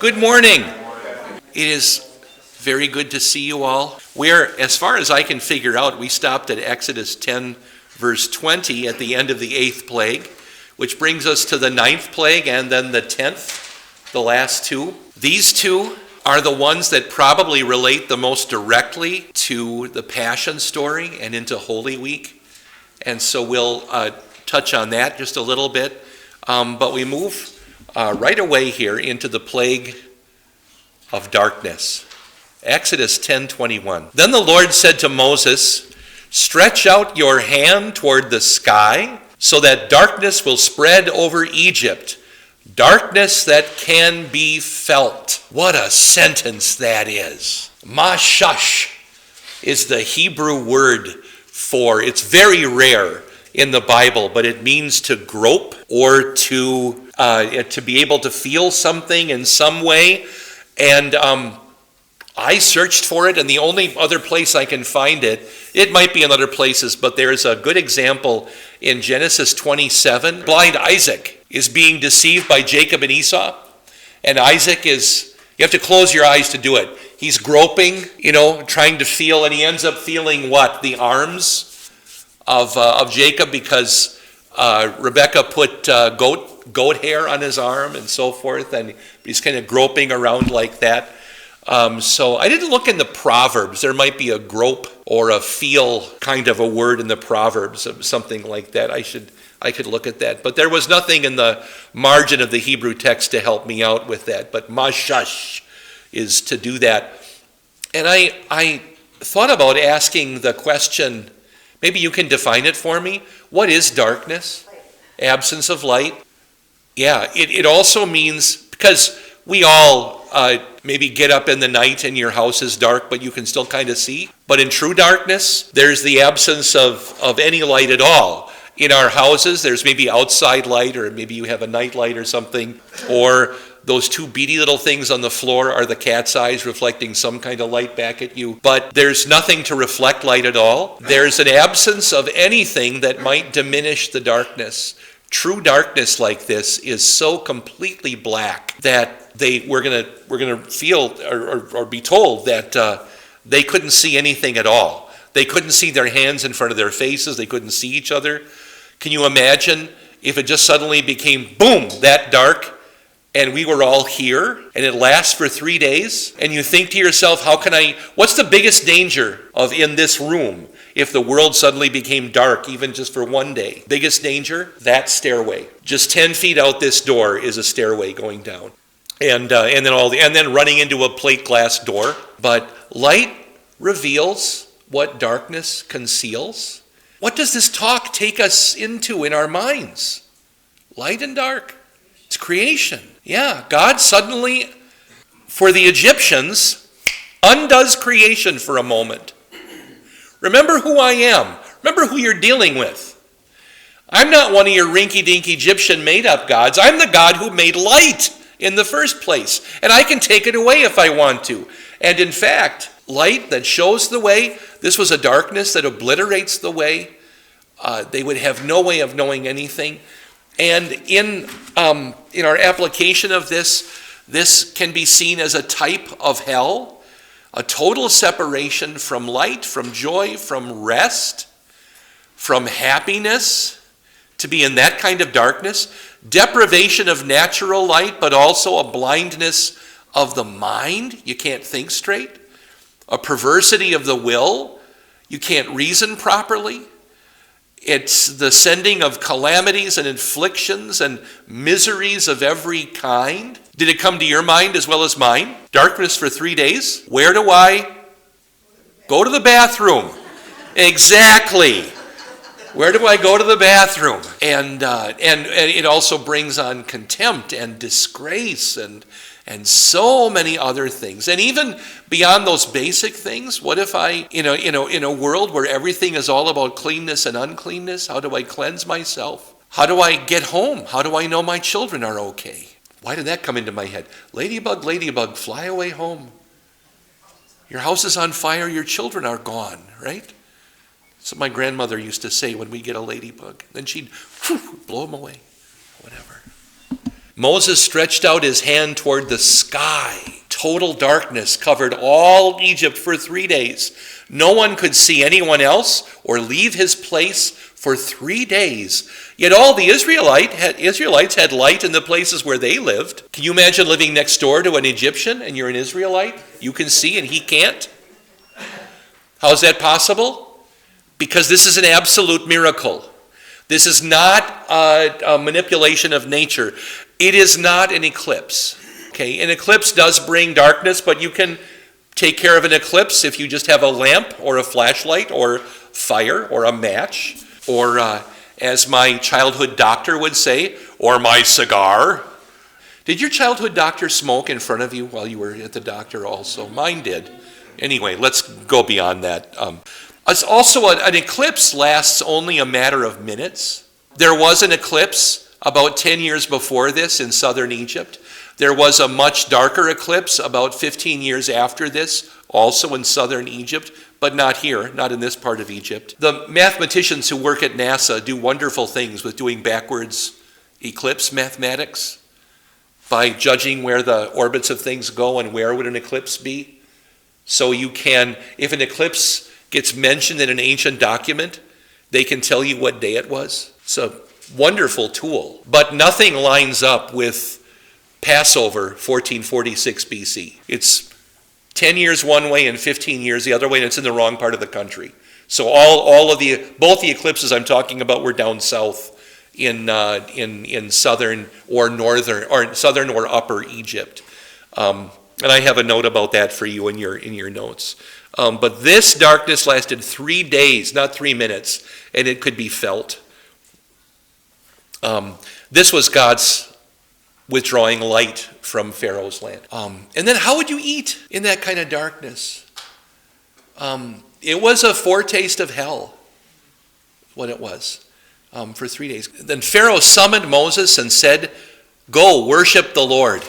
Good morning. It is very good to see you all. As far as I can figure out, we stopped at Exodus 10, verse 20 at the end of the 8th plague, which brings us to the 9th plague and then the 10th, the last two. These two are the ones that probably relate the most directly to the Passion story and into Holy Week. And so we'll touch on that just a little bit. But we move right away here into the plague of darkness. Exodus 10:21. Then the Lord said to Moses, "Stretch out your hand toward the sky so that darkness will spread over Egypt, darkness that can be felt." What a sentence that is. Mashash is the Hebrew word for, it's very rare in the Bible, but it means to grope or to be able to feel something in some way. And I searched for it, and the only other place I can find it, it might be in other places, but there's a good example in Genesis 27. Blind Isaac is being deceived by Jacob and Esau, and Isaac is, you have to close your eyes to do it. He's groping, trying to feel, and he ends up feeling what? The arms of Jacob, because Rebekah put goat hair on his arm and so forth, and he's kind of groping around like that. So I didn't look in the Proverbs. There might be a grope or a feel kind of a word in the Proverbs, something like that. I could look at that. But there was nothing in the margin of the Hebrew text to help me out with that. But mashash is to do that. And I thought about asking the question, maybe you can define it for me. What is darkness? Absence of light. Yeah, it also means, because we all maybe get up in the night and your house is dark, but you can still kind of see. But in true darkness, there's the absence of any light at all. In our houses, there's maybe outside light, or maybe you have a night light or something, or those two beady little things on the floor are the cat's eyes reflecting some kind of light back at you. But there's nothing to reflect light at all. There's an absence of anything that might diminish the darkness. True darkness like this is so completely black that we're gonna feel or be told that they couldn't see anything at all. They couldn't see their hands in front of their faces. They couldn't see each other. Can you imagine if it just suddenly became, boom, that dark, and we were all here, and it lasts for 3 days, and you think to yourself, what's the biggest danger of in this room if the world suddenly became dark, even just for 1 day? Biggest danger? That stairway. Just 10 feet out this door is a stairway going down. And then running into a plate glass door. But light reveals what darkness conceals. What does this talk take us into in our minds? Light and dark. It's creation. Yeah, God suddenly, for the Egyptians, undoes creation for a moment. Remember who I am. Remember who you're dealing with. I'm not one of your rinky-dink Egyptian made-up gods. I'm the God who made light in the first place. And I can take it away if I want to. And in fact, light that shows the way, this was a darkness that obliterates the way. They would have no way of knowing anything. And in our application of this can be seen as a type of hell, a total separation from light, from joy, from rest, from happiness, to be in that kind of darkness, deprivation of natural light, but also a blindness of the mind. You can't think straight. A perversity of the will. You can't reason properly. It's the sending of calamities and afflictions and miseries of every kind. Did it come to your mind as well as mine? Darkness for 3 days. Where do I go? To the bathroom. Exactly. Where do I go? To the bathroom? And it also brings on contempt and disgrace and so many other things. And even beyond those basic things, what if I, in a world where everything is all about cleanness and uncleanness, how do I cleanse myself? How do I get home? How do I know my children are okay? Why did that come into my head? Ladybug, ladybug, fly away home. Your house is on fire, your children are gone, right? That's what my grandmother used to say when we get a ladybug. Then she'd blow them away, whatever. Moses stretched out his hand toward the sky. Total darkness covered all Egypt for 3 days. No one could see anyone else or leave his place for 3 days. Yet all the Israelites had light in the places where they lived. Can you imagine living next door to an Egyptian and you're an Israelite? You can see and he can't. How is that possible? Because this is an absolute miracle. This is not a manipulation of nature. It is not an eclipse. Okay, an eclipse does bring darkness, but you can take care of an eclipse if you just have a lamp or a flashlight or fire or a match, or as my childhood doctor would say, or my cigar. Did your childhood doctor smoke in front of you while you were at the doctor also? Mine did. Anyway, let's go beyond that. Also, an eclipse lasts only a matter of minutes. There was an eclipse about 10 years before this in southern Egypt. There was a much darker eclipse about 15 years after this, also in southern Egypt, but not here, not in this part of Egypt. The mathematicians who work at NASA do wonderful things with doing backwards eclipse mathematics by judging where the orbits of things go and where would an eclipse be. So you can, if an eclipse gets mentioned in an ancient document, they can tell you what day it was. It's a wonderful tool, but nothing lines up with Passover, 1446 BC. It's 10 years one way and 15 years the other way, and it's in the wrong part of the country. So both the eclipses I'm talking about were down south in southern or northern, or southern or upper Egypt. And I have a note about that for you in your notes. But this darkness lasted 3 days, not 3 minutes, and it could be felt. This was God's withdrawing light from Pharaoh's land. And then how would you eat in that kind of darkness? It was a foretaste of hell, what it was, for 3 days. Then Pharaoh summoned Moses and said, "Go, worship the Lord.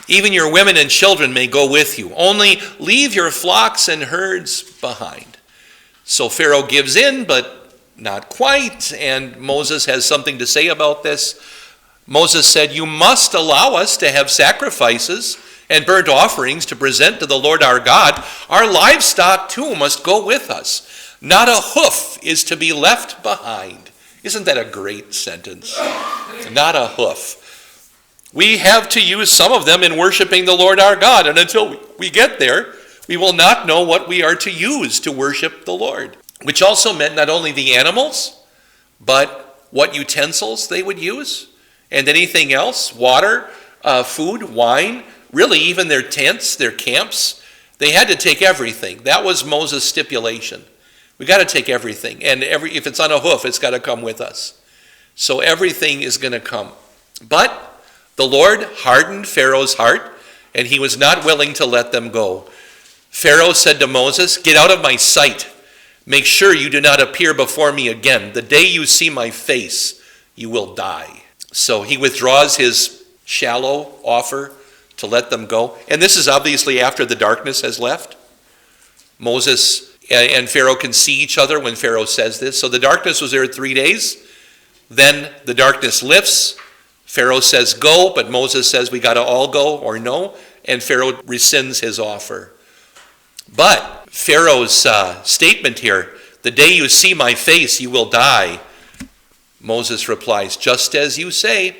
Even your women and children may go with you. Only leave your flocks and herds behind." So Pharaoh gives in, but not quite, and Moses has something to say about this. Moses said, "You must allow us to have sacrifices and burnt offerings to present to the Lord our God. Our livestock too must go with us. Not a hoof is to be left behind." Isn't that a great sentence? Not a hoof. We have to use some of them in worshiping the Lord our God, and until we get there, we will not know what we are to use to worship the Lord. Which also meant not only the animals, but what utensils they would use, and anything else, water, food, wine, really even their tents, their camps. They had to take everything. That was Moses' stipulation. We got to take everything, and if it's on a hoof, it's got to come with us. So everything is going to come. But the Lord hardened Pharaoh's heart, and he was not willing to let them go. Pharaoh said to Moses, "Get out of my sight. Make sure you do not appear before me again. The day you see my face, you will die." So he withdraws his shallow offer to let them go. And this is obviously after the darkness has left. Moses and Pharaoh can see each other when Pharaoh says this. So the darkness was there 3 days. Then the darkness lifts. Pharaoh says go, but Moses says we got to all go or no. And Pharaoh rescinds his offer. But Pharaoh's statement here, "The day you see my face, you will die," Moses replies, "Just as you say,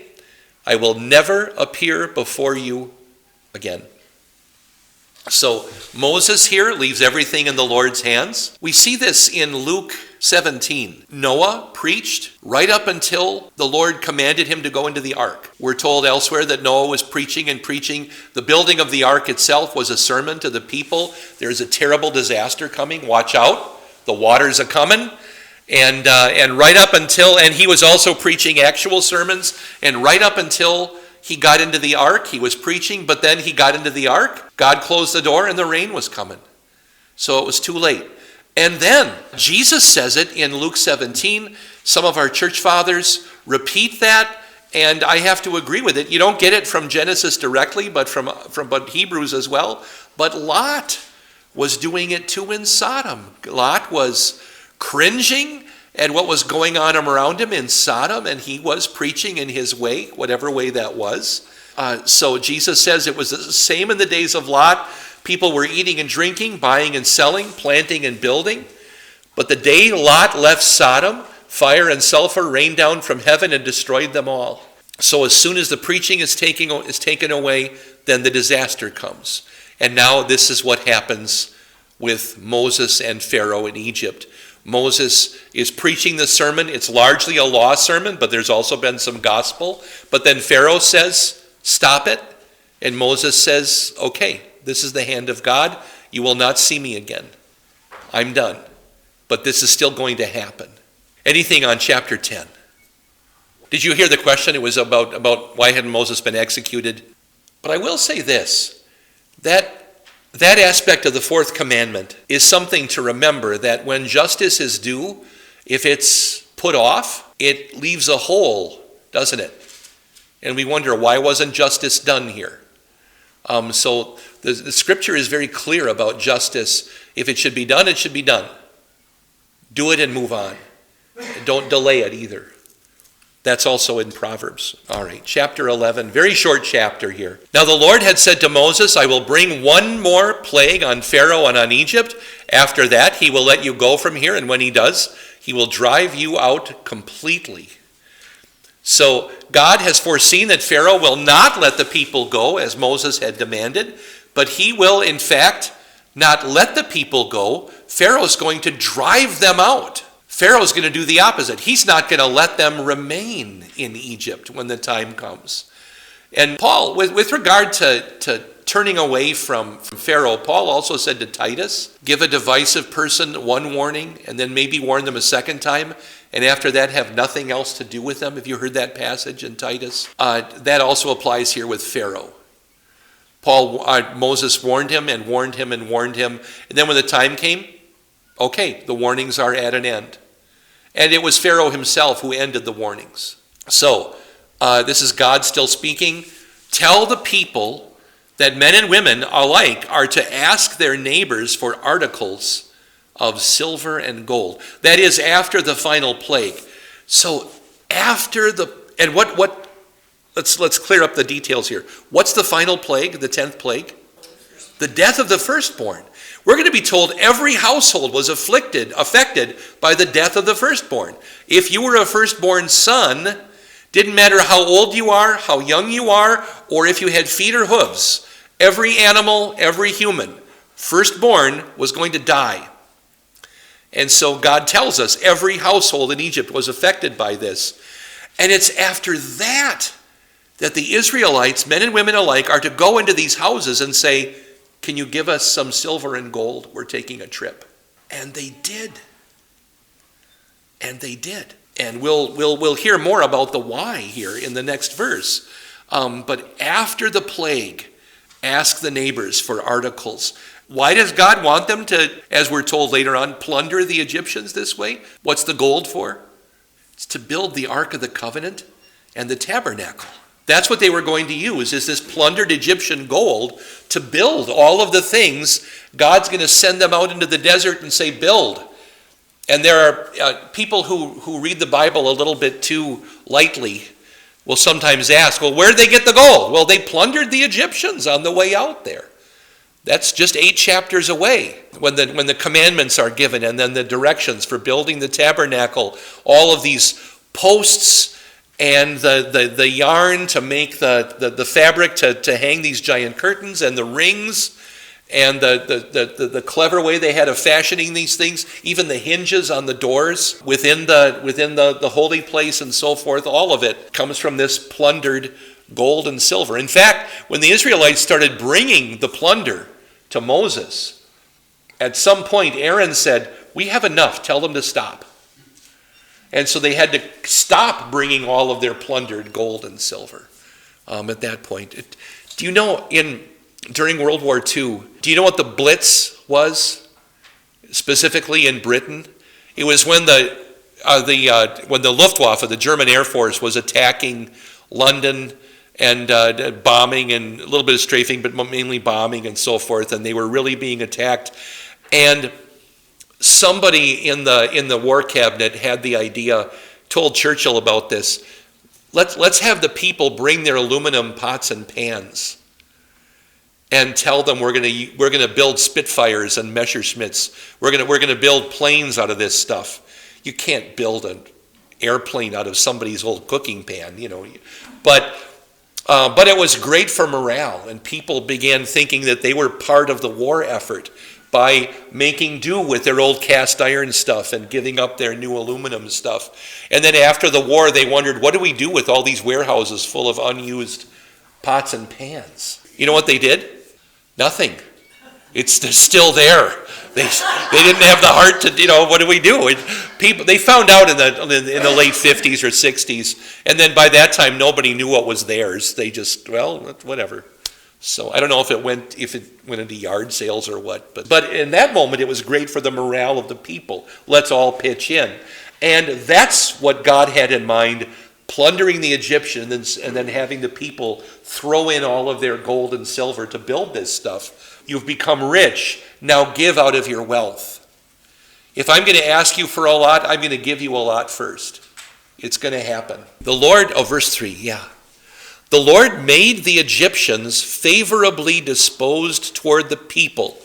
I will never appear before you again." So Moses here leaves everything in the Lord's hands. We see this in Luke 17. Noah preached right up until the Lord commanded him to go into the ark. We're told elsewhere that Noah was preaching and preaching. The building of the ark itself was a sermon to the people. There's a terrible disaster coming. Watch out. The waters are coming. And right up until, and he was also preaching actual sermons, and right up until he got into the ark, he was preaching, but then he got into the ark, God closed the door, and the rain was coming. So it was too late. And then Jesus says it in Luke 17. Some of our church fathers repeat that, and I have to agree with it. You don't get it from Genesis directly, but from Hebrews as well. But Lot was doing it too in Sodom. Lot was cringing and what was going on around him in Sodom, and he was preaching in his way, whatever way that was. So Jesus says it was the same in the days of Lot. People were eating and drinking, buying and selling, planting and building. But the day Lot left Sodom, fire and sulfur rained down from heaven and destroyed them all. So as soon as the preaching is taken away, then the disaster comes. And now this is what happens with Moses and Pharaoh in Egypt. Moses is preaching the sermon. It's largely a law sermon, but there's also been some gospel. But then Pharaoh says, stop it. And Moses says, okay, this is the hand of God. You will not see me again. I'm done. But this is still going to happen. Anything on chapter 10? Did you hear the question? It was about why hadn't Moses been executed? But I will say this, that aspect of the fourth commandment is something to remember, that when justice is due, if it's put off, it leaves a hole, doesn't it? And we wonder, why wasn't justice done here? So the scripture is very clear about justice. If it should be done, it should be done. Do it and move on. Don't delay it either. That's also in Proverbs. All right, chapter 11, very short chapter here. Now the Lord had said to Moses, I will bring one more plague on Pharaoh and on Egypt. After that, he will let you go from here, and when he does, he will drive you out completely. So God has foreseen that Pharaoh will not let the people go as Moses had demanded, but he will, in fact, not let the people go. Pharaoh's going to drive them out. Pharaoh's going to do the opposite. He's not going to let them remain in Egypt when the time comes. And Paul, with regard to turning away from Pharaoh, Paul also said to Titus, give a divisive person one warning and then maybe warn them a second time, and after that have nothing else to do with them. Have you heard that passage in Titus? That also applies here with Pharaoh. Moses warned him and warned him and warned him, and then when the time came, okay, the warnings are at an end. And it was Pharaoh himself who ended the warnings. So, this is God still speaking. Tell the people that men and women alike are to ask their neighbors for articles of silver and gold. That is after the final plague. So after let's clear up the details here. What's the final plague, the 10th plague? The death of the firstborn. We're going to be told every household was affected by the death of the firstborn. If you were a firstborn son, didn't matter how old you are, how young you are, or if you had feet or hooves, every animal, every human, firstborn was going to die. And so God tells us every household in Egypt was affected by this. And it's after that the Israelites, men and women alike, are to go into these houses and say, can you give us some silver and gold? We're taking a trip. And they did. And they did. And we'll hear more about the why here in the next verse. But after the plague, ask the neighbors for articles. Why does God want them to, as we're told later on, plunder the Egyptians this way? What's the gold for? It's to build the Ark of the Covenant and the tabernacle. That's what they were going to use, is this plundered Egyptian gold to build all of the things. God's going to send them out into the desert and say, build. And there are people who read the Bible a little bit too lightly will sometimes ask, well, where did they get the gold? Well, they plundered the Egyptians on the way out there. That's just 8 chapters away when the commandments are given, and then the directions for building the tabernacle, all of these posts and the yarn to make the fabric to hang these giant curtains, and the rings, and the clever way they had of fashioning these things, even the hinges on the doors within the holy place and so forth. All of it comes from this plundered gold and silver. In fact, when the Israelites started bringing the plunder to Moses, at some point Aaron said, we have enough, tell them to stop. And so they had to stop bringing all of their plundered gold and silver at that point. Do you know, during World War II, do you know what the Blitz was, specifically in Britain? It was when the Luftwaffe, the German Air Force, was attacking London and bombing and a little bit of strafing, but mainly bombing and so forth, and they were really being attacked. And somebody in the war cabinet had the idea, told Churchill about this. Let's have the people bring their aluminum pots and pans and tell them we're going to build Spitfires and Messerschmitts. We're going to build planes out of this stuff. You can't build an airplane out of somebody's old cooking pan, But it was great for morale, and people began thinking that they were part of the war effort by making do with their old cast iron stuff and giving up their new aluminum stuff. And then after the war, they wondered, what do we do with all these warehouses full of unused pots and pans? You know what they did? Nothing. They're still there. They didn't have the heart to, what do we do? They found out in the late 50s or 60s, and then by that time, nobody knew what was theirs. They just, whatever. So I don't know if it went into yard sales or what, but in that moment it was great for the morale of the people. Let's all pitch in. And that's what God had in mind, plundering the Egyptians and then having the people throw in all of their gold and silver to build this stuff. You've become rich, now give out of your wealth. If I'm going to ask you for a lot, I'm going to give you a lot first. It's going to happen. The Lord, verse 3, yeah. The Lord made the Egyptians favorably disposed toward the people.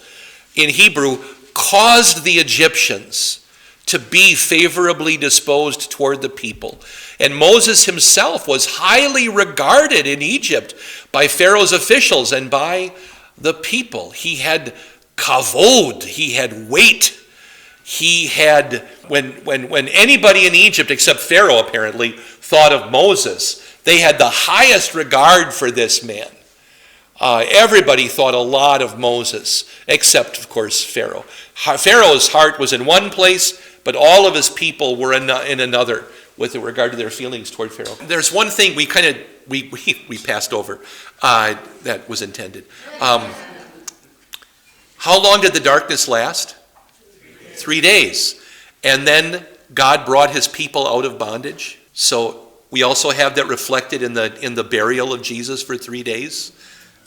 In Hebrew, caused the Egyptians to be favorably disposed toward the people. And Moses himself was highly regarded in Egypt by Pharaoh's officials and by the people. He had kavod, he had weight. He had, when anybody in Egypt except Pharaoh apparently thought of Moses, they had the highest regard for this man. Everybody thought a lot of Moses, except, of course, Pharaoh. Pharaoh's heart was in one place, but all of his people were in another with regard to their feelings toward Pharaoh. There's one thing we passed over that was intended. How long did the darkness last? 3 days. And then God brought his people out of bondage. So we also have that reflected in the burial of Jesus for 3 days.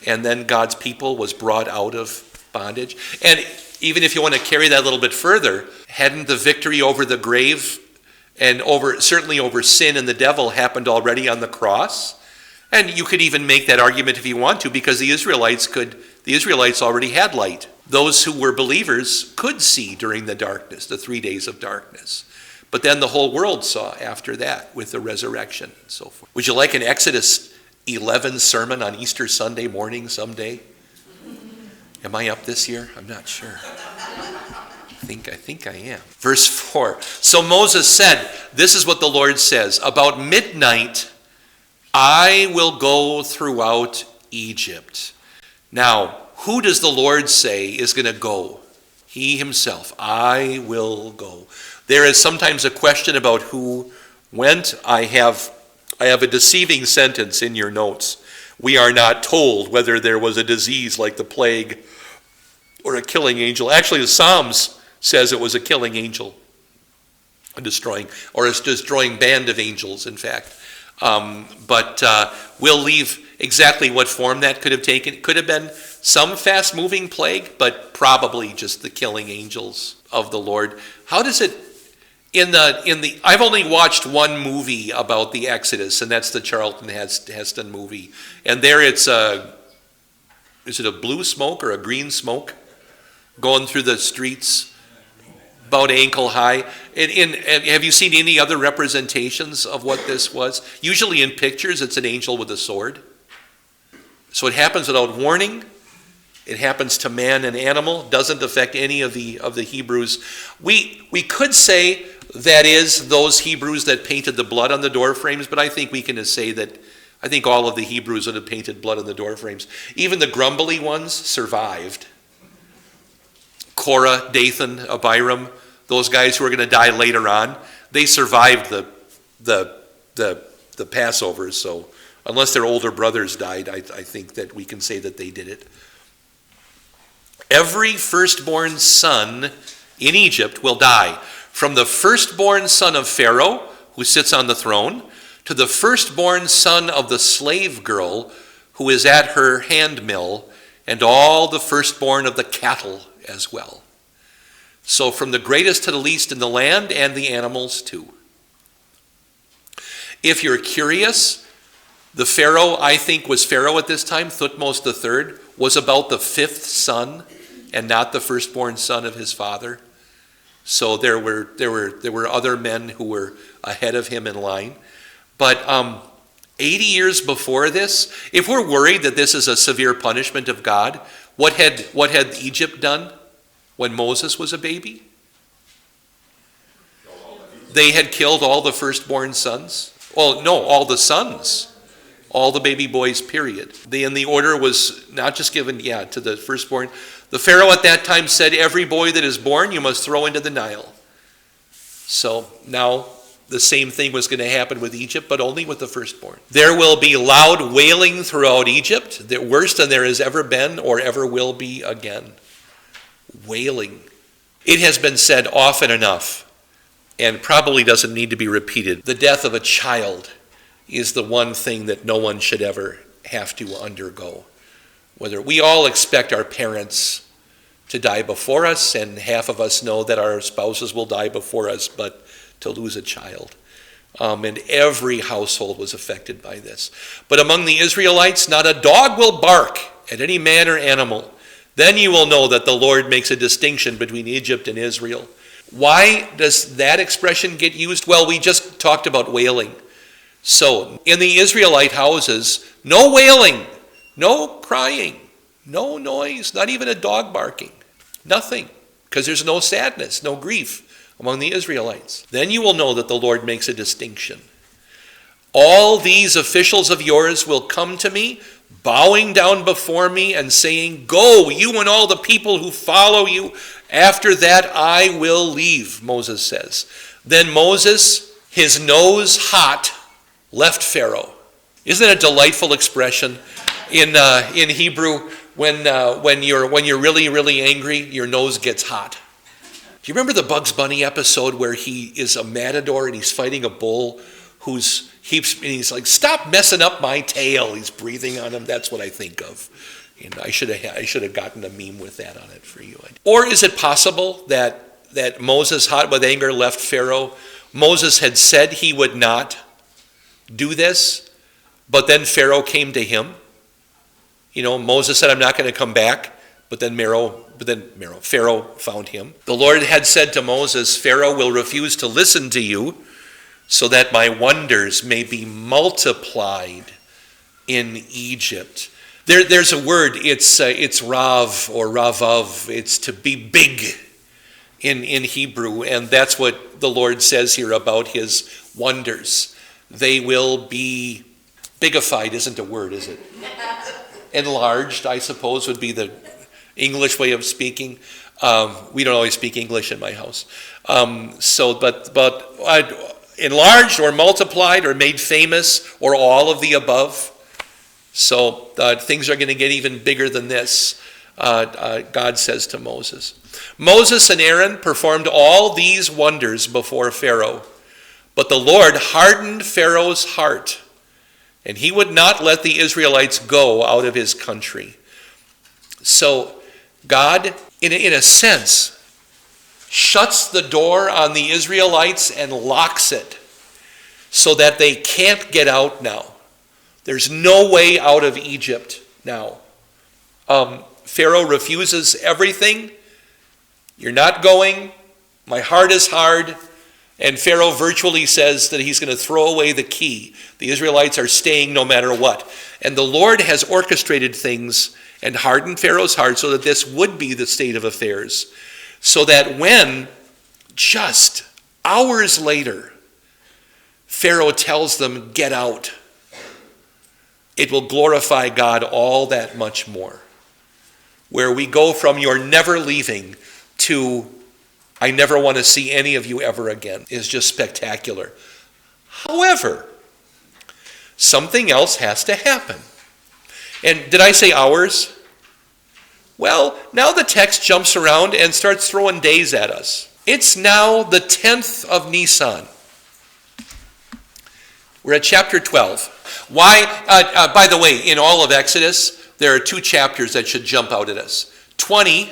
And then God's people was brought out of bondage. And even if you want to carry that a little bit further, hadn't the victory over the grave and certainly over sin and the devil happened already on the cross? And you could even make that argument if you want to, because the Israelites already had light. Those who were believers could see during the darkness, the 3 days of darkness. But then the whole world saw after that with the resurrection and so forth. Would you like an Exodus 11 sermon on Easter Sunday morning someday? Am I up this year? I'm not sure. I think I am. Verse 4. So Moses said, this is what the Lord says, about midnight I will go throughout Egypt. Now, who does the Lord say is going to go? He himself. I will go. There is sometimes a question about who went. I have a deceiving sentence in your notes. We are not told whether there was a disease like the plague or a killing angel. Actually, the Psalms says it was a killing angel, a destroying band of angels, in fact. But we'll leave exactly what form that could have taken. It could have been some fast-moving plague, but probably just the killing angels of the Lord. How does it I've only watched one movie about the Exodus, and that's the Charlton Heston movie. And there is it a blue smoke or a green smoke going through the streets about ankle high? Have you seen any other representations of what this was? Usually in pictures, it's an angel with a sword. So it happens without warning. It happens to man and animal. Doesn't affect any of the Hebrews. We could say that is those Hebrews that painted the blood on the door frames, but I think we can say that I think all of the Hebrews that have painted blood on the door frames, even the grumbly ones, survived. Korah, Dathan, Abiram, those guys who are going to die later on, they survived the Passover. So unless their older brothers died, I think that we can say that they did it. Every firstborn son in Egypt will die, from the firstborn son of Pharaoh, who sits on the throne, to the firstborn son of the slave girl who is at her handmill, and all the firstborn of the cattle as well. So from the greatest to the least in the land, and the animals too. If you're curious, the Pharaoh, I think was Pharaoh at this time, Thutmose III, was about the fifth son and not the firstborn son of his father. So there were other men who were ahead of him in line. But 80 years before this, if we're worried that this is a severe punishment of God, what had Egypt done when Moses was a baby? They had killed all the firstborn sons. Well, no, all the sons. All the baby boys, period. And the order was not just given, to the firstborn. The Pharaoh at that time said, every boy that is born you must throw into the Nile. So now the same thing was going to happen with Egypt, but only with the firstborn. There will be loud wailing throughout Egypt, worse than there has ever been or ever will be again. Wailing. It has been said often enough, and probably doesn't need to be repeated. The death of a child is the one thing that no one should ever have to undergo. Whether we all expect our parents to die before us, and half of us know that our spouses will die before us, but to lose a child. And every household was affected by this. But among the Israelites, not a dog will bark at any man or animal. Then you will know that the Lord makes a distinction between Egypt and Israel. Why does that expression get used? Well, we just talked about wailing. So, in the Israelite houses, no wailing, no crying, no noise, not even a dog barking, nothing, because there's no sadness, no grief among the Israelites. Then you will know that the Lord makes a distinction. All these officials of yours will come to me, bowing down before me and saying, go, you and all the people who follow you. After that I will leave, Moses says. Then Moses, his nose hot, left Pharaoh. Isn't it a delightful expression in Hebrew? When you're really, really angry, your nose gets hot. Do you remember the Bugs Bunny episode where he is a matador and he's fighting a bull he's like, stop messing up my tail. He's breathing on him. That's what I think of. And I should have gotten a meme with that on it for you. Or is it possible that Moses, hot with anger, left Pharaoh? Moses had said he would not do this, but then Pharaoh came to him. Moses said, I'm not going to come back, but then Pharaoh found him. The Lord had said to Moses, Pharaoh will refuse to listen to you so that my wonders may be multiplied in Egypt. There's a word, it's rav or ravav, it's to be big in Hebrew, and that's what the Lord says here about his wonders. They will be bigified, isn't a word, is it? Enlarged, I suppose, would be the English way of speaking. We don't always speak English in my house. But enlarged or multiplied or made famous or all of the above. So things are going to get even bigger than this, God says to Moses. Moses and Aaron performed all these wonders before Pharaoh, but the Lord hardened Pharaoh's heart, and he would not let the Israelites go out of his country. So God, in a sense, shuts the door on the Israelites and locks it so that they can't get out now. There's no way out of Egypt now. Pharaoh refuses everything. You're not going. My heart is hard. And Pharaoh virtually says that he's going to throw away the key. The Israelites are staying no matter what. And the Lord has orchestrated things and hardened Pharaoh's heart so that this would be the state of affairs. So that when, just hours later, Pharaoh tells them, get out, it will glorify God all that much more. Where we go from you're never leaving to I never want to see any of you ever again is just spectacular. However, something else has to happen. And did I say hours? Well, now the text jumps around and starts throwing days at us. It's now the 10th of Nisan. We're at chapter 12. Why? By the way, in all of Exodus, there are two chapters that should jump out at us. 20,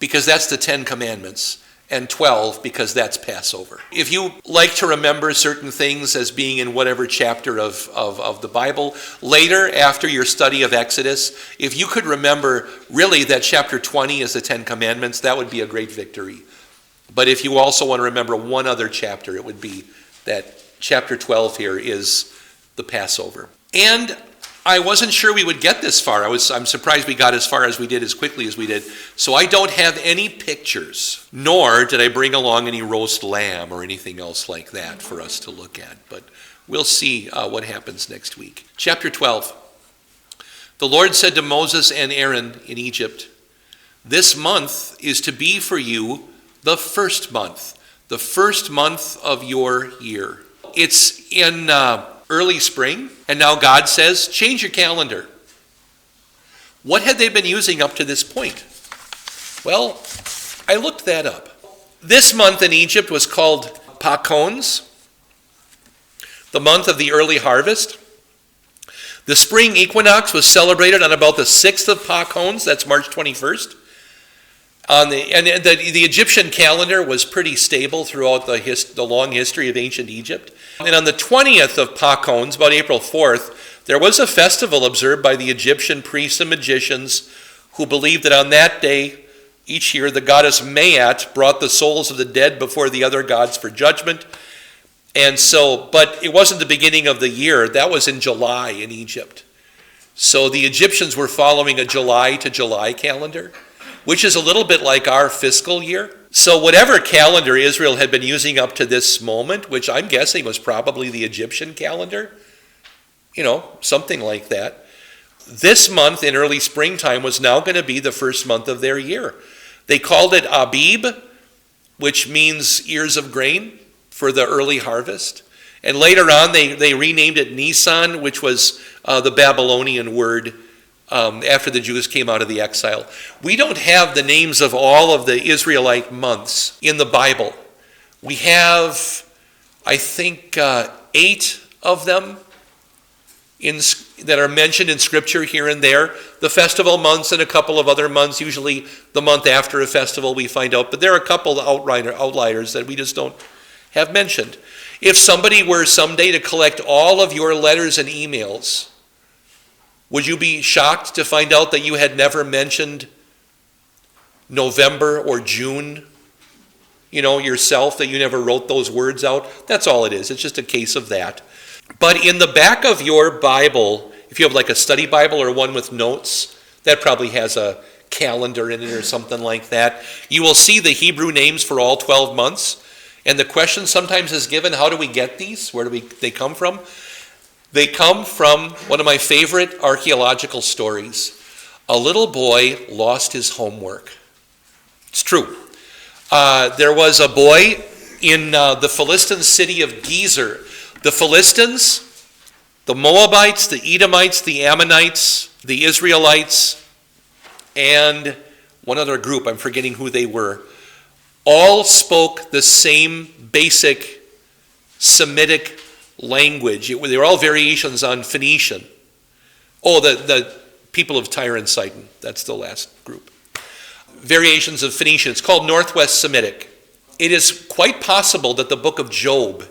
because that's the 10 Commandments, and 12 because that's Passover. If you like to remember certain things as being in whatever chapter of the Bible, later after your study of Exodus, if you could remember really that chapter 20 is the 10 Commandments, that would be a great victory. But if you also want to remember one other chapter, it would be that chapter 12 here is the Passover. And I wasn't sure we would get this far. I'm surprised we got as far as we did, as quickly as we did. So I don't have any pictures, nor did I bring along any roast lamb or anything else like that for us to look at. But we'll see what happens next week. Chapter 12. The Lord said to Moses and Aaron in Egypt, "This month is to be for you the first month of your year." It's in early spring, and now God says, change your calendar. What had they been using up to this point? Well, I looked that up. This month in Egypt was called Pachons, the month of the early harvest. The spring equinox was celebrated on about the 6th of Pachons, that's March 21st. The Egyptian calendar was pretty stable throughout the long history of ancient Egypt. And on the 20th of Pachons, about April 4th, there was a festival observed by the Egyptian priests and magicians who believed that on that day, each year, the goddess Maat brought the souls of the dead before the other gods for judgment. And so, but it wasn't the beginning of the year. That was in July in Egypt. So the Egyptians were following a July to July calendar, which is a little bit like our fiscal year. So whatever calendar Israel had been using up to this moment, which I'm guessing was probably the Egyptian calendar, something like that, this month in early springtime was now going to be the first month of their year. They called it Abib, which means ears of grain, for the early harvest. And later on they renamed it Nisan, which was the Babylonian word after the Jews came out of the exile. We don't have the names of all of the Israelite months in the Bible. We have, I think, 8 of them that are mentioned in Scripture here and there. The festival months and a couple of other months, usually the month after a festival we find out. But there are a couple of outliers that we just don't have mentioned. If somebody were someday to collect all of your letters and emails, would you be shocked to find out that you had never mentioned November or June, yourself, that you never wrote those words out? That's all it is. It's just a case of that. But in the back of your Bible, if you have like a study Bible or one with notes, that probably has a calendar in it or something like that, you will see the Hebrew names for all 12 months. And the question sometimes is given, how do we get these? Where do they come from? They come from one of my favorite archaeological stories. A little boy lost his homework. It's true. There was a boy in the Philistine city of Gezer. The Philistines, the Moabites, the Edomites, the Ammonites, the Israelites, and one other group, I'm forgetting who they were, all spoke the same basic Semitic language. They were all variations on Phoenician. Oh, the people of Tyre and Sidon. That's the last group. Variations of Phoenician. It's called Northwest Semitic. It is quite possible that the book of Job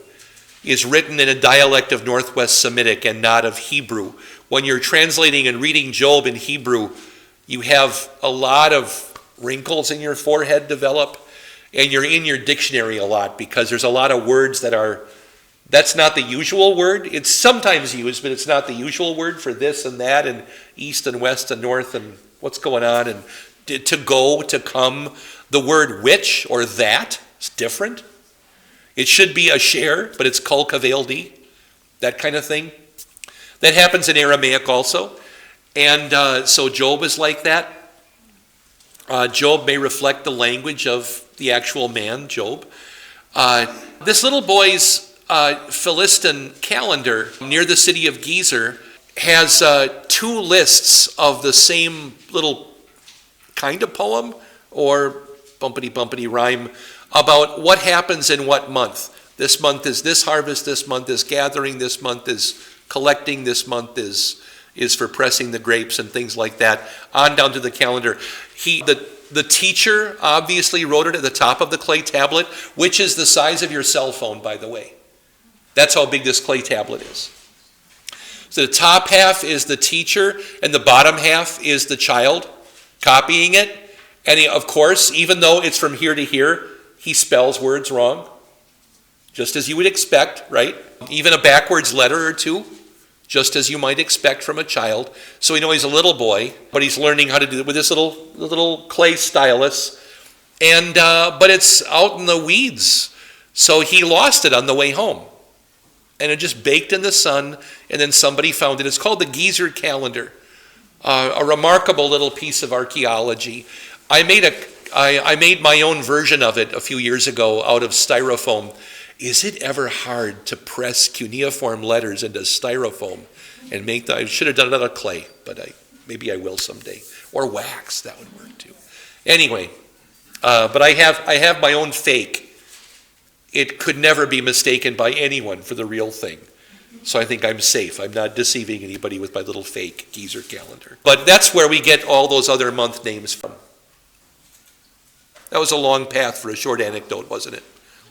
is written in a dialect of Northwest Semitic and not of Hebrew. When you're translating and reading Job in Hebrew, you have a lot of wrinkles in your forehead develop, and you're in your dictionary a lot because there's a lot of words that's not the usual word. It's sometimes used, but it's not the usual word for this and that and east and west and north and what's going on and to go, to come. The word which or that is different. It should be asher, but it's kol kaveldi, that kind of thing. That happens in Aramaic also. And so Job is like that. Job may reflect the language of the actual man, Job. This little boy's Philistine calendar near the city of Gezer has 2 lists of the same little kind of poem or bumpity rhyme about what happens in what month. This month is this harvest, this month is gathering, this month is collecting, this month is for pressing the grapes and things like that, on down to the calendar. The The teacher obviously wrote it at the top of the clay tablet, which is the size of your cell phone, by the way. That's how big this clay tablet is. So the top half is the teacher, and the bottom half is the child copying it. And of course, even though it's from here to here, he spells words wrong, just as you would expect, right? Even a backwards letter or two, just as you might expect from a child. So we know he's a little boy, but he's learning how to do it with this little clay stylus. And but it's out in the weeds, so he lost it on the way home. And it just baked in the sun, and then somebody found it. It's called the Geezer calendar, a remarkable little piece of archaeology. I made my own version of it a few years ago out of styrofoam. Is it ever hard to press cuneiform letters into styrofoam and make I should have done it out of clay, but maybe I will someday. Or wax, that would work too. Anyway, but I have my own fake. It could never be mistaken by anyone for the real thing. So I think I'm safe. I'm not deceiving anybody with my little fake Geezer calendar. But that's where we get all those other month names from. That was a long path for a short anecdote, wasn't it?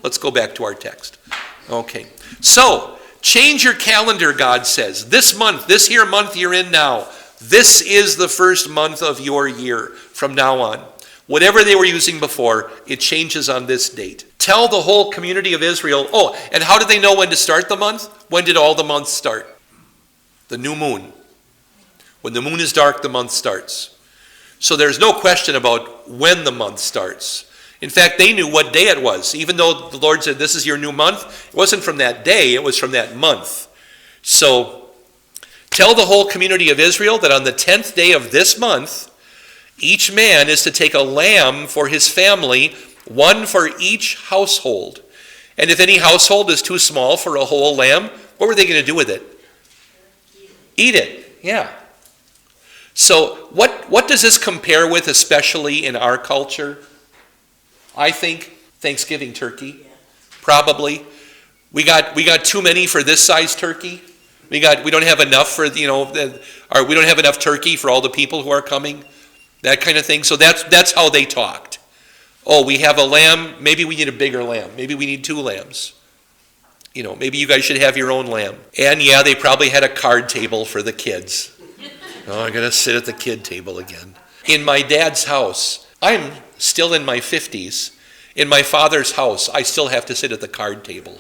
Let's go back to our text. Okay. So, change your calendar, God says. This month, this here month you're in now, this is the first month of your year from now on. Whatever they were using before, it changes on this date. Tell the whole community of Israel. Oh, and how did they know when to start the month? When did all the months start? The new moon. When the moon is dark, the month starts. So there's no question about when the month starts. In fact, they knew what day it was. Even though the Lord said, this is your new month, it wasn't from that day, it was from that month. So, tell the whole community of Israel that on the 10th day of this month, each man is to take a lamb for his family, one for each household. And if any household is too small for a whole lamb, what were they going to do with it? Eat it, yeah. So what does this compare with, especially in our culture? I think Thanksgiving turkey, probably. We got too many for this size turkey. We don't have enough for we don't have enough turkey for all the people who are coming, that kind of thing. So that's how they talked. Oh, we have a lamb. Maybe we need a bigger lamb. Maybe we need 2 lambs. Maybe you guys should have your own lamb. And yeah, they probably had a card table for the kids. Oh, I'm going to sit at the kid table again. In my dad's house, I'm still in my 50s. In my father's house, I still have to sit at the card table.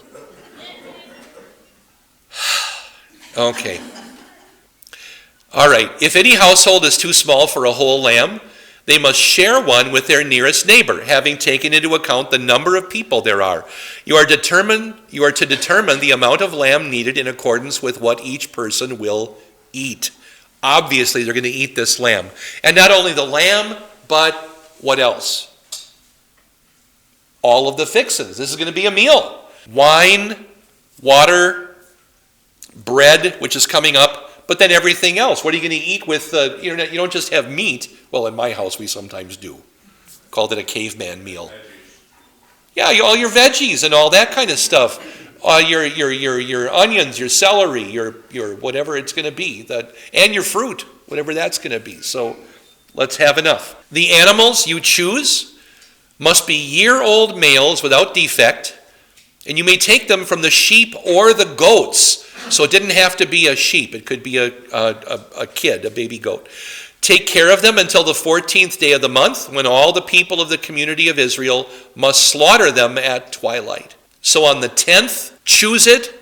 Okay. All right. If any household is too small for a whole lamb, they must share one with their nearest neighbor, having taken into account the number of people there are. You are to determine the amount of lamb needed in accordance with what each person will eat. Obviously, they're going to eat this lamb. And not only the lamb, but what else? All of the fixins. This is going to be a meal. Wine, water, bread, which is coming up, but then everything else. What are you going to eat with, you don't just have meat. Well, in my house, we sometimes do. Called it a caveman meal. Yeah, all your veggies and all that kind of stuff. Your onions, your celery, your whatever it's going to be, and your fruit, whatever that's going to be. So let's have enough. The animals you choose must be year-old males without defect, and you may take them from the sheep or the goats. So it didn't have to be a sheep. It could be a kid, a baby goat. Take care of them until the 14th day of the month, when all the people of the community of Israel must slaughter them at twilight. So on the 10th, choose it,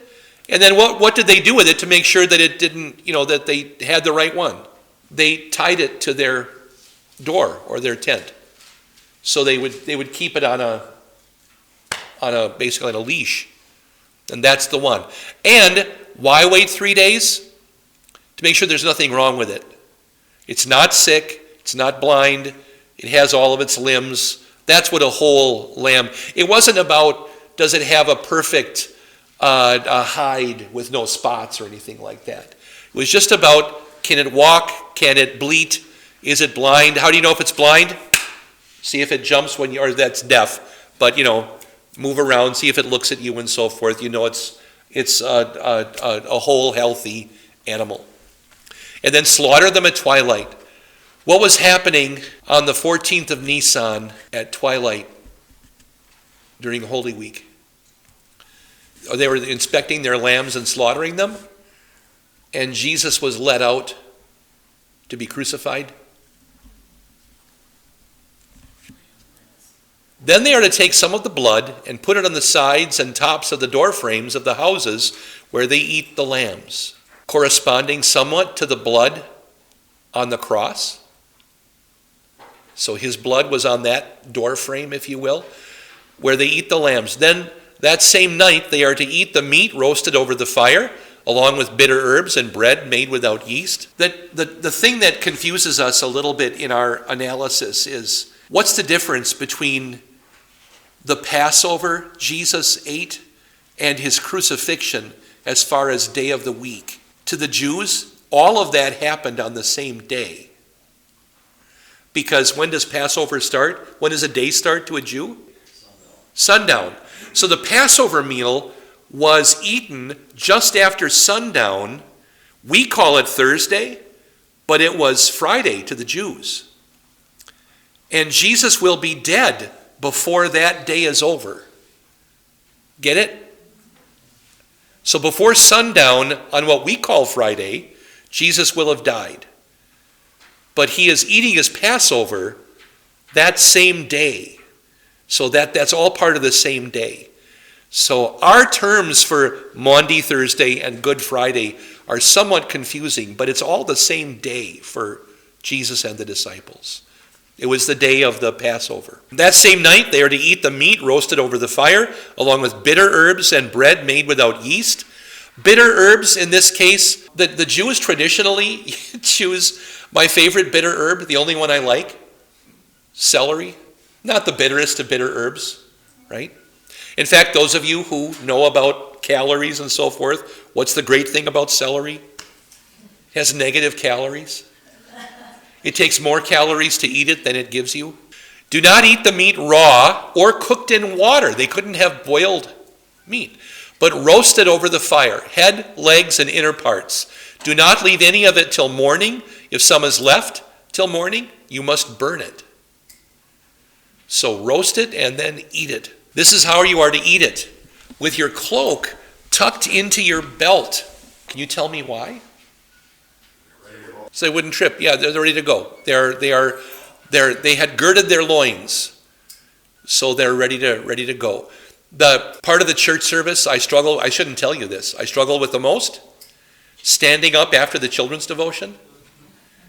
and then what did they do with it to make sure that it didn't, that they had the right one? They tied it to their door or their tent. So they would keep it basically on a leash. And that's the one. And why wait 3 days? To make sure there's nothing wrong with it. It's not sick, it's not blind, it has all of its limbs. That's what a whole lamb. It wasn't about, does it have a perfect hide with no spots or anything like that. It was just about, can it walk? Can it bleat? Is it blind? How do you know if it's blind? See if it jumps or that's deaf. But, move around, see if it looks at you and so forth. It's a whole healthy animal. And then slaughter them at twilight. What was happening on the 14th of Nisan at twilight during Holy Week? They were inspecting their lambs and slaughtering them, and Jesus was led out to be crucified. Then they are to take some of the blood and put it on the sides and tops of the door frames of the houses where they eat the lambs, corresponding somewhat to the blood on the cross. So his blood was on that door frame, if you will, where they eat the lambs. Then that same night they are to eat the meat roasted over the fire, along with bitter herbs and bread made without yeast. The thing that confuses us a little bit in our analysis is, what's the difference between the Passover Jesus ate and his crucifixion as far as day of the week? To the Jews, all of that happened on the same day. Because when does Passover start? When does a day start to a Jew? Sundown. So the Passover meal was eaten just after sundown. We call it Thursday, but it was Friday to the Jews. And Jesus will be dead before that day is over. Get it? So before sundown on what we call Friday, Jesus will have died. But he is eating his Passover that same day. So that's all part of the same day. So our terms for Maundy Thursday and Good Friday are somewhat confusing, but it's all the same day for Jesus and the disciples. It was the day of the Passover. That same night, they are to eat the meat roasted over the fire, along with bitter herbs and bread made without yeast. Bitter herbs, in this case, the Jews traditionally choose my favorite bitter herb, the only one I like, celery. Not the bitterest of bitter herbs, right? In fact, those of you who know about calories and so forth, what's the great thing about celery? It has negative calories. It takes more calories to eat it than it gives you. Do not eat the meat raw or cooked in water. They couldn't have boiled meat, but roasted over the fire, head, legs, and inner parts. Do not leave any of it till morning. If some is left till morning, you must burn it. So roast it and then eat it. This is how you are to eat it, with your cloak tucked into your belt. Can you tell me why? So they wouldn't trip. Yeah, they're ready to go. They had girded their loins, so they're ready to go. The part of the church service I shouldn't tell you this, I struggle with the most, standing up after the children's devotion,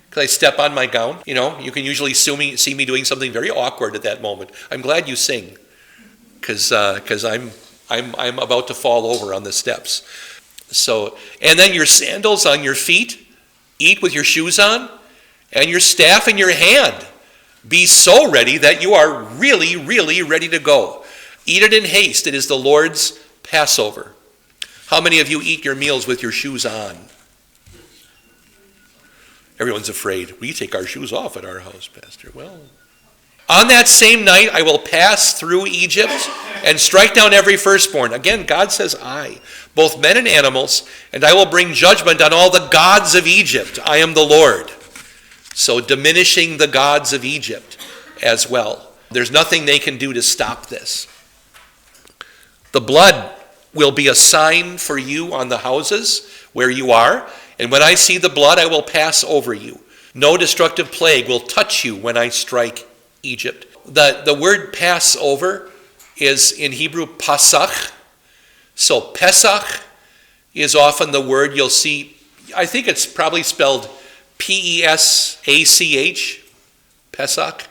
because I step on my gown. You know, you can usually see me doing something very awkward at that moment. I'm glad you sing, because I'm about to fall over on the steps. So, and then your sandals on your feet. Eat with your shoes on, and your staff in your hand. Be so ready that you are really, really ready to go. Eat it in haste. It is the Lord's Passover. How many of you eat your meals with your shoes on? Everyone's afraid. We take our shoes off at our house, Pastor. Well, on that same night I will pass through Egypt and strike down every firstborn. Again, God says I, both men and animals, and I will bring judgment on all the gods of Egypt. I am the Lord. So diminishing the gods of Egypt as well. There's nothing they can do to stop this. The blood will be a sign for you on the houses where you are, and when I see the blood, I will pass over you. No destructive plague will touch you when I strike Egypt. The word Passover is in Hebrew Pasach. So Pesach is often the word you'll see. I think it's probably spelled P-E-S-A-C-H, Pesach,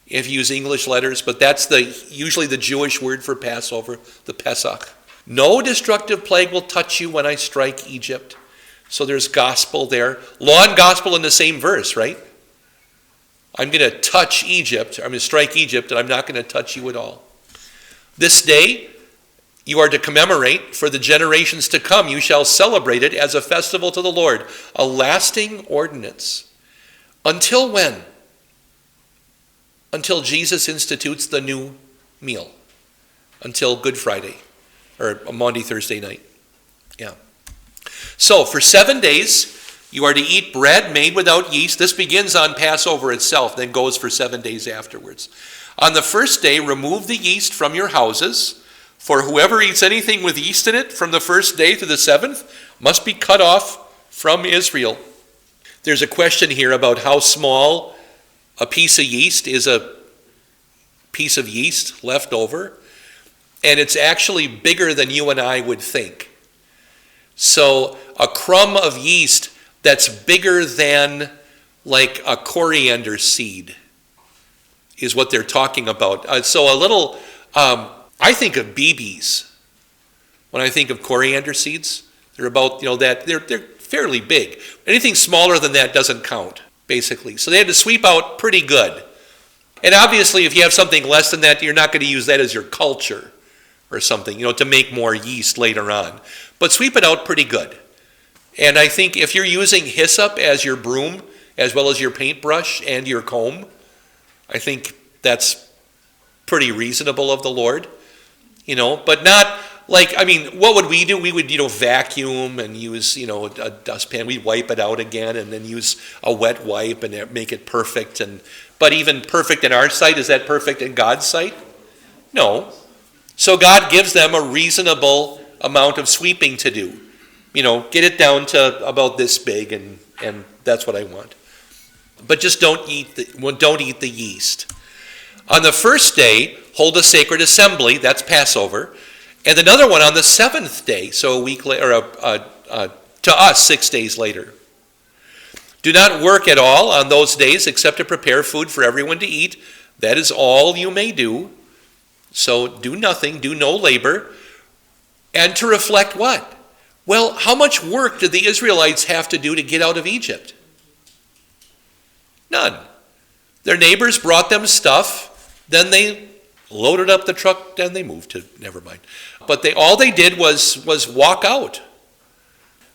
if you use English letters, but that's usually the Jewish word for Passover, the Pesach. No destructive plague will touch you when I strike Egypt. So there's gospel there. Law and gospel in the same verse, right? I'm going to touch Egypt, I'm going to strike Egypt, and I'm not going to touch you at all. This day, you are to commemorate for the generations to come. You shall celebrate it as a festival to the Lord, a lasting ordinance. Until when? Until Jesus institutes the new meal. Until Good Friday, or Maundy Thursday night. Yeah. So for 7 days, You are to eat bread made without yeast. This begins on Passover itself, then goes for 7 days afterwards. On the first day, remove the yeast from your houses, for whoever eats anything with yeast in it from the first day to the seventh must be cut off from Israel. There's a question here about how small a piece of yeast is a piece of yeast left over, and it's actually bigger than you and I would think. So a crumb of yeast that's bigger than like a coriander seed is what they're talking about. So a little, I think of BBs when I think of coriander seeds. They're about, that they're fairly big. Anything smaller than that doesn't count, basically. So they had to sweep out pretty good. And obviously, if you have something less than that, you're not going to use that as your culture or something, to make more yeast later on. But sweep it out pretty good. And I think if you're using hyssop as your broom, as well as your paintbrush and your comb, I think that's pretty reasonable of the Lord, but not like, what would we do? We would, vacuum and use, a dustpan. We'd wipe it out again and then use a wet wipe and make it perfect. But even perfect in our sight, is that perfect in God's sight? No. So God gives them a reasonable amount of sweeping to do. Get it down to about this big, and that's what I want. But just don't eat the yeast. On the first day, hold a sacred assembly. That's Passover. And another one on the seventh day, so a week later, to us 6 days later. Do not work at all on those days except to prepare food for everyone to eat. That is all you may do. So do nothing, do no labor. And to reflect what? Well, how much work did the Israelites have to do to get out of Egypt? None. Their neighbors brought them stuff, then they loaded up the truck, then they moved to, never mind. But all they did was walk out.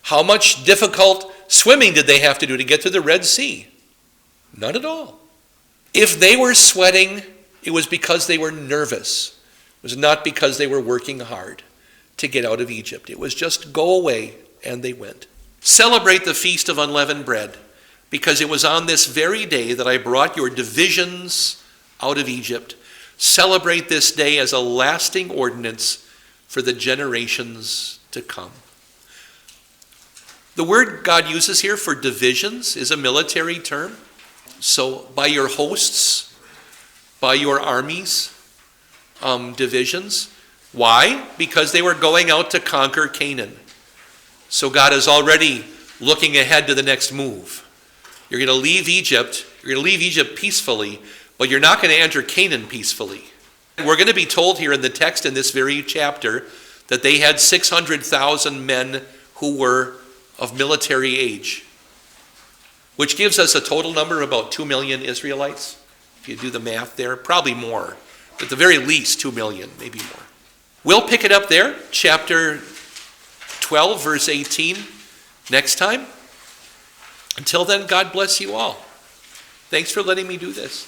How much difficult swimming did they have to do to get to the Red Sea? None at all. If they were sweating, it was because they were nervous. It was not because they were working hard to get out of Egypt. It was just go away, and they went. Celebrate the Feast of Unleavened Bread, because it was on this very day that I brought your divisions out of Egypt. Celebrate this day as a lasting ordinance for the generations to come. The word God uses here for divisions is a military term. So by your hosts, by your armies, divisions. Why? Because they were going out to conquer Canaan. So God is already looking ahead to the next move. You're going to leave Egypt. You're going to leave Egypt peacefully, but you're not going to enter Canaan peacefully. We're going to be told here in the text in this very chapter that they had 600,000 men who were of military age, which gives us a total number of about 2 million Israelites. If you do the math there, probably more. At the very least, 2 million, maybe more. We'll pick it up there, chapter 12, verse 18, next time. Until then, God bless you all. Thanks for letting me do this.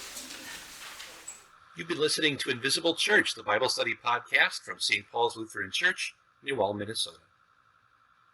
You've been listening to Invisible Church, the Bible study podcast from St. Paul's Lutheran Church, New Ulm, Minnesota.